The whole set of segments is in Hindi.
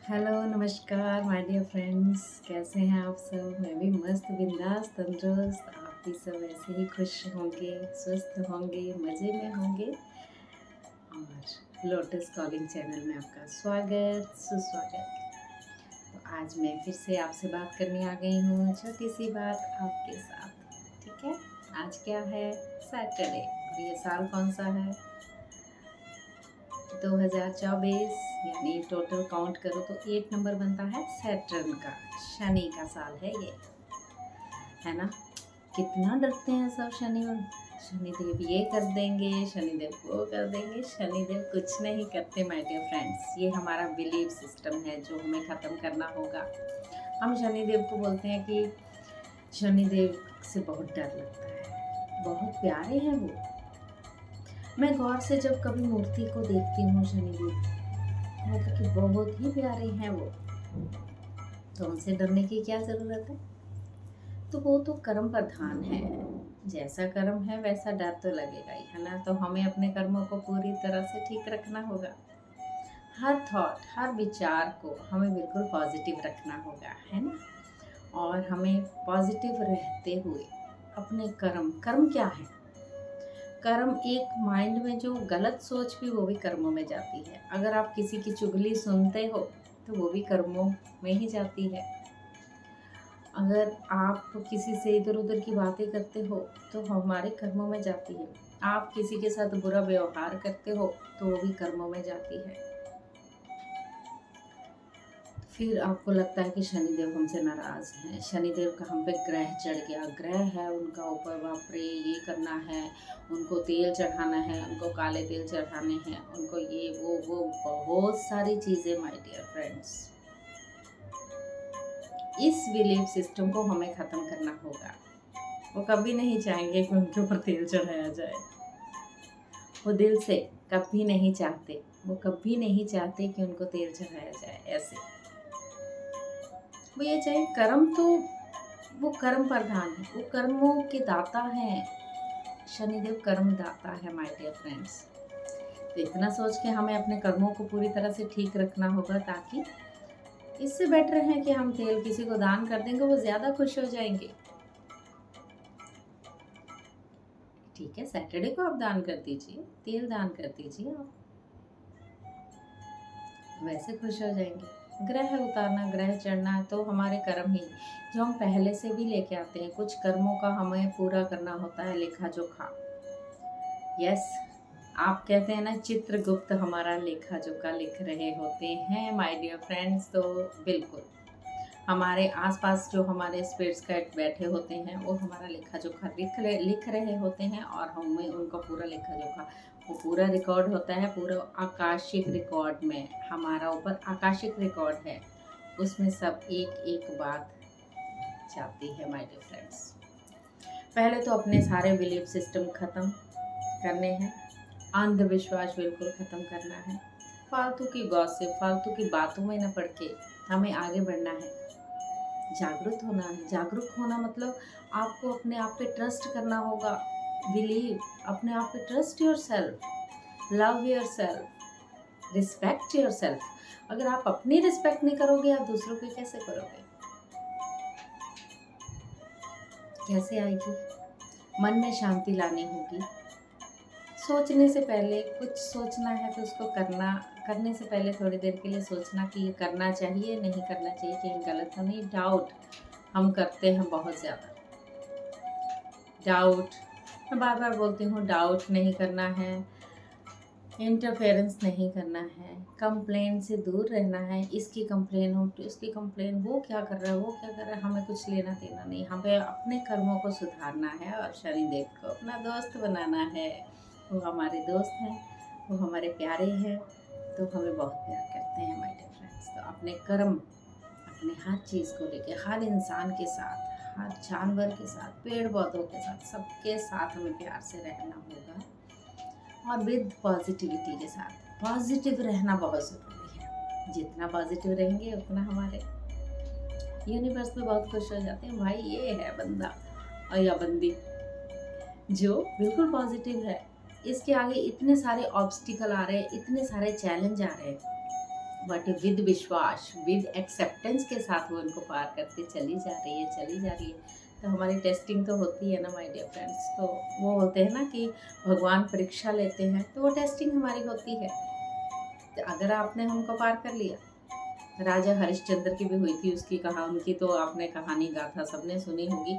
हेलो, नमस्कार माय डियर फ्रेंड्स। कैसे हैं आप सब? मैं भी मस्त, बिंदास, तंदुरुस्त। आप भी सब ऐसे ही खुश होंगे, स्वस्थ होंगे, मज़े में होंगे। और लोटस कॉलिंग चैनल में आपका स्वागत, सुस्वागत। तो आज मैं फिर से आपसे बात करने आ गई हूँ, छोटी सी बात आपके साथ। ठीक है, आज क्या है? सैटरडे। और ये साल कौन सा है? 2024। यानी टोटल काउंट करो तो 8 नंबर बनता है सैटर्न का। शनि का साल है ये, है ना। कितना डरते हैं सब शनिदेव ये कर देंगे, शनिदेव वो कर देंगे। शनिदेव कुछ नहीं करते माय डियर फ्रेंड्स। ये हमारा बिलीफ सिस्टम है जो हमें ख़त्म करना होगा। हम शनिदेव को बोलते हैं कि शनिदेव से बहुत डर लगता है, बहुत प्यारे हैं वो। मैं गौर से जब कभी मूर्ति को देखती हूँ शनिदेव, मतलब कि बहुत ही प्यारे हैं वो, तो उनसे डरने की क्या ज़रूरत है? तो वो तो कर्म प्रधान है। जैसा कर्म है वैसा डर तो लगेगा ही, है ना। तो हमें अपने कर्मों को पूरी तरह से ठीक रखना होगा। हर थॉट, हर विचार को हमें बिल्कुल पॉजिटिव रखना होगा, है ना। और हमें पॉजिटिव रहते हुए अपने कर्म कर्म क्या है? कर्म एक माइंड में जो गलत सोच भी, वो भी कर्मों में जाती है। अगर आप किसी की चुगली सुनते हो तो वो भी कर्मों में ही जाती है। अगर आप किसी से इधर उधर की बातें करते हो तो हमारे कर्मों में जाती है। आप किसी के साथ बुरा व्यवहार करते हो तो वो भी कर्मों में जाती है। फिर आपको लगता है कि शनिदेव हमसे नाराज़ हैं, शनिदेव का हम पे ग्रह चढ़ गया, ग्रह है उनका ऊपर, बाप रे ये करना है, उनको तेल चढ़ाना है, उनको काले तेल चढ़ाने हैं, उनको ये वो बहुत सारी चीज़ें माय डियर फ्रेंड्स। इस बिलीफ सिस्टम को हमें ख़त्म करना होगा। वो कभी नहीं चाहेंगे कि उनके ऊपर तेल चढ़ाया जाए। वो दिल से कभी नहीं चाहते, वो कभी नहीं चाहते कि उनको तेल चढ़ाया जाए ऐसे। वो ये चाहे कर्म, तो वो कर्म प्रधान है, वो कर्मों के दाता हैं। शनिदेव कर्म दाता है माय डियर फ्रेंड्स। तो इतना सोच के हमें अपने कर्मों को पूरी तरह से ठीक रखना होगा, ताकि इससे बेटर है कि हम तेल किसी को दान कर देंगे, वो ज़्यादा खुश हो जाएंगे। ठीक है, सैटरडे को आप दान कर दीजिए, तेल दान कर दीजिए, आप वैसे खुश हो जाएंगे। ग्रह उतारना, ग्रह चढ़ना तो हमारे कर्म ही, जो हम पहले से भी लेके आते हैं। कुछ कर्मों का हमें पूरा करना होता है लेखा जोखा। यस, आप कहते हैं ना, चित्रगुप्त हमारा लेखा जोखा लिख रहे होते हैं माय डियर फ्रेंड्स। तो बिल्कुल हमारे आसपास जो हमारे स्पिरिट्स गाइड बैठे होते हैं, वो हमारा लेखा जोखा लिख रहे होते हैं। और हमें उनका पूरा लेखा जोखा, वो पूरा रिकॉर्ड होता है, पूरा आकाशिक रिकॉर्ड में। हमारा ऊपर आकाशिक रिकॉर्ड है, उसमें सब एक एक बात जाती है माय डियर फ्रेंड्स। पहले तो अपने सारे बिलीफ सिस्टम ख़त्म करने हैं, अंधविश्वास बिल्कुल ख़त्म करना है। फालतू की गॉसिप, फालतू की बातों में न पड़ के हमें आगे बढ़ना है, जागरूक होना है। जागरूक होना मतलब आपको अपने आप पे ट्रस्ट करना होगा। बिलीव, अपने आप पे trust your self, love your self, respect your self. अगर आप अपनी रिस्पेक्ट नहीं करोगे, आप दूसरों की कैसे करोगे? कैसे आएगी? मन में शांति लानी होगी। सोचने से पहले, कुछ सोचना है तो उसको करने से पहले थोड़ी देर के लिए सोचना कि ये करना चाहिए, नहीं करना चाहिए, कहीं गलत तो नहीं। डाउट हम करते हैं बहुत ज़्यादा। डाउट, मैं बार बार बोलती हूँ, डाउट नहीं करना है, इंटरफेरेंस नहीं करना है, कंप्लेन से दूर रहना है। इसकी कंप्लेन हो तो उसकी कंप्लेन, वो क्या कर रहा है, वो क्या कर रहा है, हमें कुछ लेना देना नहीं। हमें अपने कर्मों को सुधारना है और शनिदेव को अपना दोस्त बनाना है। वो हमारे दोस्त हैं, वो हमारे प्यारे हैं, तो हमें बहुत प्यार करते हैं माय डियर फ्रेंड्स। तो अपने कर्म, अपने हर चीज़ को लेके, हर इंसान के साथ, हर जानवर के साथ, पेड़ पौधों के साथ, सबके साथ हमें प्यार से रहना होगा। और विद पॉजिटिविटी के साथ, पॉजिटिव रहना बहुत ज़रूरी है। जितना पॉजिटिव रहेंगे उतना हमारे यूनिवर्स में बहुत खुश हो जाते हैं। भाई ये है बंदा और या बंदी जो बिल्कुल पॉजिटिव है। इसके आगे इतने सारे ऑब्स्टिकल आ रहे हैं, इतने सारे चैलेंज आ रहे हैं, बट विद विश्वास, विद एक्सेप्टेंस के साथ वो उनको पार करते चली जा रही है, चली जा रही है। तो हमारी टेस्टिंग तो होती है ना माय डियर फ्रेंड्स। तो वो बोलते हैं ना कि भगवान परीक्षा लेते हैं, तो वो टेस्टिंग हमारी होती है। तो अगर आपने हमको पार कर लिया, राजा हरिश्चंद्र की भी हुई थी, उसकी कहा उनकी तो आपने कहानी गाथा सबने सुनी होगी।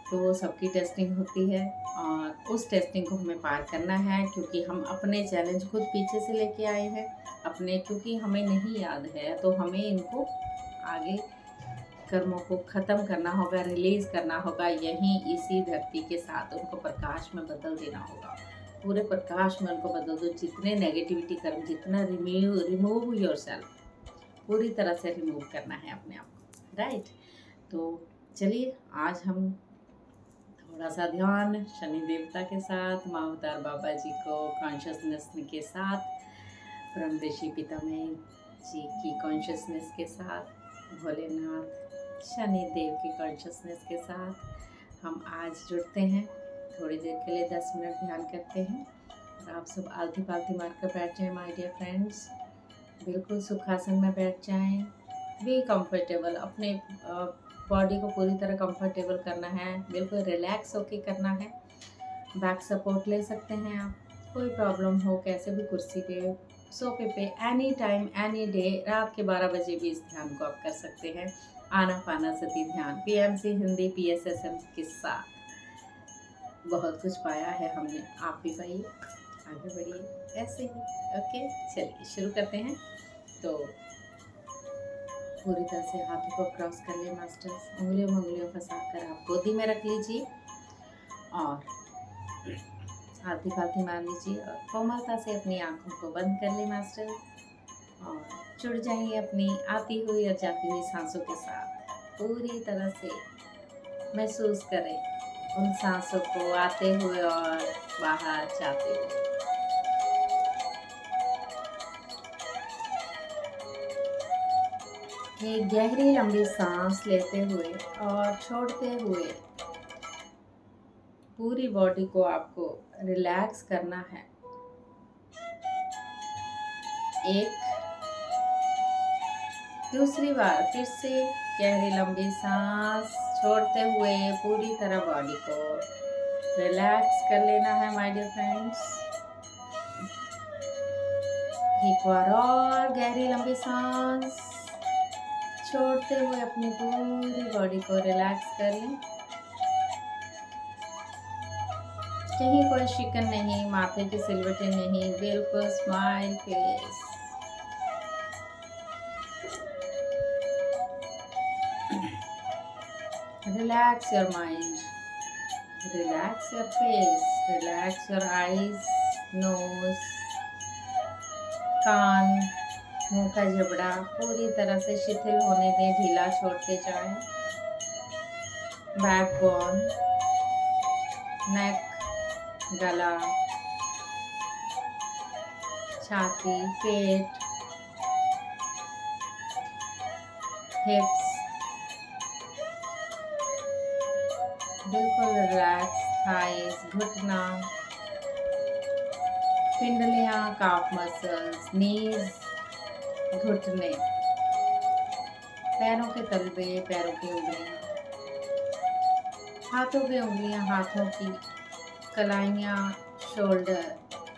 तो वो सबकी टेस्टिंग होती है और उस टेस्टिंग को हमें पार करना है, क्योंकि हम अपने चैलेंज खुद पीछे से लेके आए हैं अपने, क्योंकि हमें नहीं याद है तो हमें इनको आगे कर्मों को ख़त्म करना होगा, रिलीज़ करना होगा, यहीं इसी धरती के साथ उनको प्रकाश में बदल देना होगा। पूरे प्रकाश में उनको बदल दो। जितने नेगेटिविटी कर्म, जितना रिमूव योरसेल्फ, पूरी तरह से रिमूव करना है अपने आप को, राइट। तो चलिए आज हम थोड़ा सा ध्यान शनि देवता के साथ, माँ अवतार बाबा जी को कॉन्शियसनेस के साथ, परम ऋषि पितामह जी की कॉन्शियसनेस के साथ, भोलेनाथ शनि देव की कॉन्शियसनेस के साथ हम आज जुड़ते हैं। थोड़ी देर के लिए 10 मिनट ध्यान करते हैं और आप सब आलती पालती मार कर बैठ जाएं माय डियर फ्रेंड्स। बिल्कुल सुखासन में बैठ जाएं, बी कंफर्टेबल। अपने बॉडी को पूरी तरह कंफर्टेबल करना है, बिल्कुल रिलैक्स होके करना है। बैक सपोर्ट ले सकते हैं आप, कोई प्रॉब्लम हो कैसे भी, कुर्सी पे, सोफे पे, एनी टाइम एनी डे, रात के 12 बजे भी इस ध्यान को आप कर सकते हैं। आनापानसति ध्यान पीएमसी हिंदी पीएसएसएम के साथ बहुत कुछ पाया है हमने, आप भी पाइए, आगे बढ़िए ऐसे ही। ओके चलिए शुरू करते हैं। तो पूरी तरह से हाथों को क्रॉस कर ले मास्टर्स, उंगलियों फंसा कर आप गोदी में रख लीजिए और आलती फालती मार लीजिए और कोमलता से अपनी आंखों को बंद कर ले मास्टर और जुड़ जाइए अपनी आती हुई और जाती हुई सांसों के साथ। पूरी तरह से महसूस करें उन सांसों को आते हुए और बाहर जाते हुए। एक गहरी लंबी सांस लेते हुए और छोड़ते हुए पूरी बॉडी को आपको रिलैक्स करना है। एक दूसरी बार फिर से गहरी लंबी सांस छोड़ते हुए पूरी तरह बॉडी को रिलैक्स कर लेना है माय डियर फ्रेंड्स। एक बार और गहरी लंबी सांस छोड़ते हुए अपनी पूरी बॉडी को रिलैक्स कर लें। कहीं कोई शिकन नहीं, माथे की सिलवटें नहीं, बिल्कुल smile face. Relax your mind, relax your face, relax your eyes, nose, कान, मुंह का जबड़ा पूरी तरह से शिथिल होने दें, ढीला छोड़ते जाएं। बैकबोन, नेक, गला, छाती, पेट, हिप्स बिल्कुल रिलैक्स, थाइस, घुटना, पिंडलियां, काफ मसल्स, नीज, घुटने, पैरों के तलवे, पैरों की उंगलियां, हाथों की उंगलियां, हाथों की कलाइयां, शोल्डर,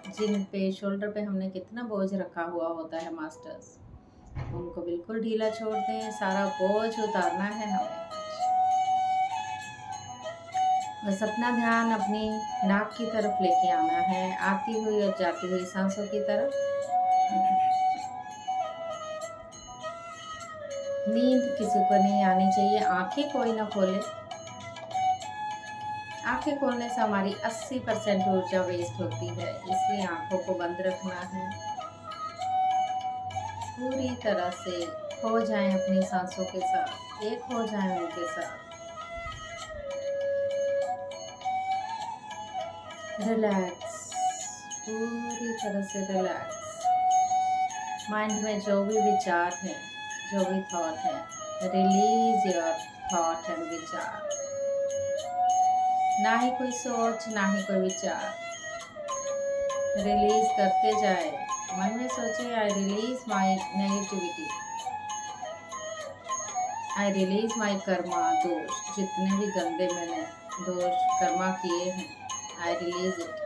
जिन पे शोल्डर पे हमने कितना बोझ रखा हुआ होता है मास्टर्स, उनको बिल्कुल ढीला छोड़ दें। सारा बोझ उतारना है हमें। बस अपना ध्यान अपनी नाक की तरफ लेके आना है, आती हुई और जाती हुई सांसों की तरफ। नींद किसी को नहीं आनी चाहिए, आंखें कोई ना खोले। आंखें खोलने से हमारी 80% ऊर्जा वेस्ट होती है, इसलिए आंखों को बंद रखना है। पूरी तरह से खो जाएं अपनी सांसों के साथ, एक हो जाएं उनके साथ। रिलैक्स, पूरी तरह से रिलैक्स। माइंड में जो भी विचार है, जो भी थॉट है, रिलीज योर थॉट एंड विचार। ना ही कोई सोच, ना ही कोई विचार, रिलीज करते जाए, मन में सोचे I release my negativity, I release माई कर्मा, दोष जितने भी गंदे मैंने दोष कर्मा किए हैं, आई रिलीज इट।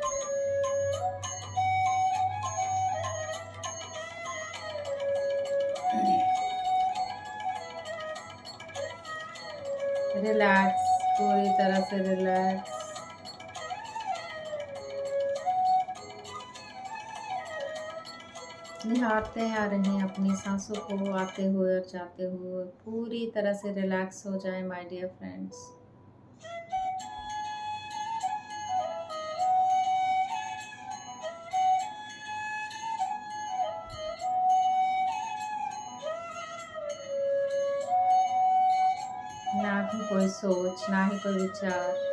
रिलैक्स, पूरी तरह से रिलैक्स। निहारते आ रहे हैं अपनी सांसों को, आते हुए और जाते हुए। पूरी तरह से रिलैक्स हो जाए माय डियर फ्रेंड्स। ना ही कोई सोच, ना ही कोई विचार।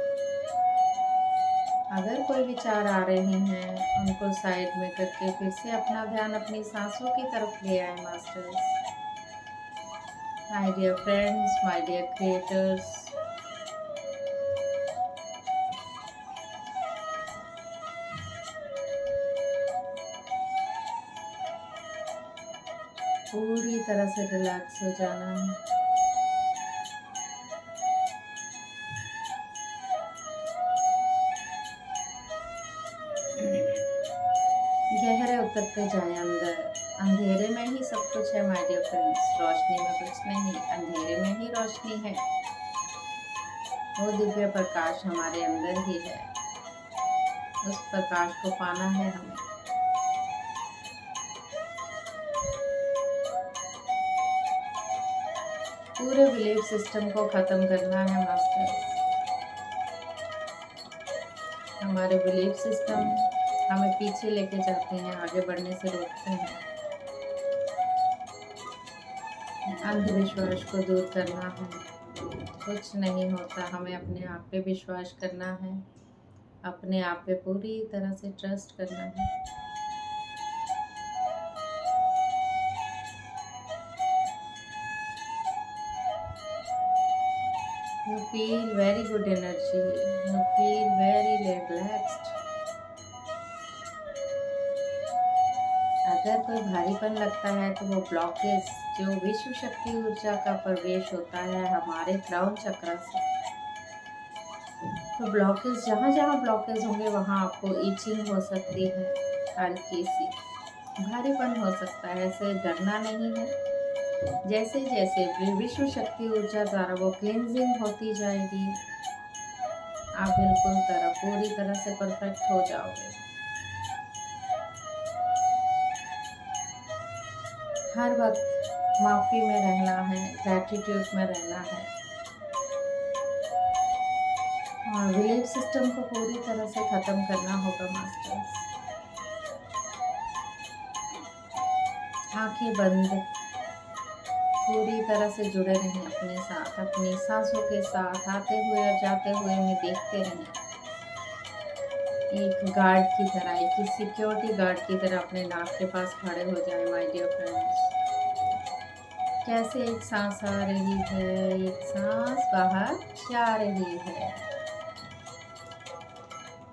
अगर कोई विचार आ रहे हैं उनको साइड में करके फिर से अपना ध्यान अपनी सांसों की तरफ ले आए masters. My dear friends, my dear creators, पूरी तरह से रिलैक्स हो जाना है। गहरे उतरते जाए अंदर। अंधेरे में ही सब कुछ है माय डियर फ्रेंड्स, रोशनी में कुछ नहीं, अंधेरे में ही रोशनी है। वो दिव्य प्रकाश हमारे अंदर ही है, उस प्रकाश को पाना है हमें। पूरे बिलीफ सिस्टम को खत्म करना है मास्टर्स। हमारे बिलीफ सिस्टम हमें पीछे लेके जाते हैं, आगे बढ़ने से रोकते हैं। अंधविश्वास को दूर करना है। कुछ नहीं होता, हमें अपने आप पे विश्वास करना है, अपने आप पे पूरी तरह से ट्रस्ट करना है। You feel very good energy. You feel very relaxed. अगर कोई भारीपन लगता है तो वो ब्लॉकेज जो विश्व शक्ति ऊर्जा का प्रवेश होता है हमारे क्राउन चक्र से, तो ब्लॉकेज जहाँ जहाँ ब्लॉकेज होंगे वहाँ आपको ईचिंग हो सकती है, हल्की सी भारीपन हो सकता है। ऐसे डरना नहीं है। जैसे जैसे विश्व शक्ति ऊर्जा द्वारा वो क्लींजिंग होती जाएगी, आप बिल्कुल पूरी तरह से परफेक्ट हो जाओगे। हर वक्त माफ़ी में रहना है, ग्रैटिट्यूड में रहना है, और बिलीफ सिस्टम को पूरी तरह से ख़त्म करना होगा मास्टर्स। आंखें बंद, पूरी तरह से जुड़े रहें अपने साथ, अपनी सांसों के साथ, आते हुए और जाते हुए उन्हें देखते रहें। एक गार्ड की तरह, एक सिक्योरिटी गार्ड की तरह अपने नाक के पास खड़े हो जाए माय डियर फ्रेंड्स। कैसे एक सांस आ रही है, एक सांस बाहर जा रही है।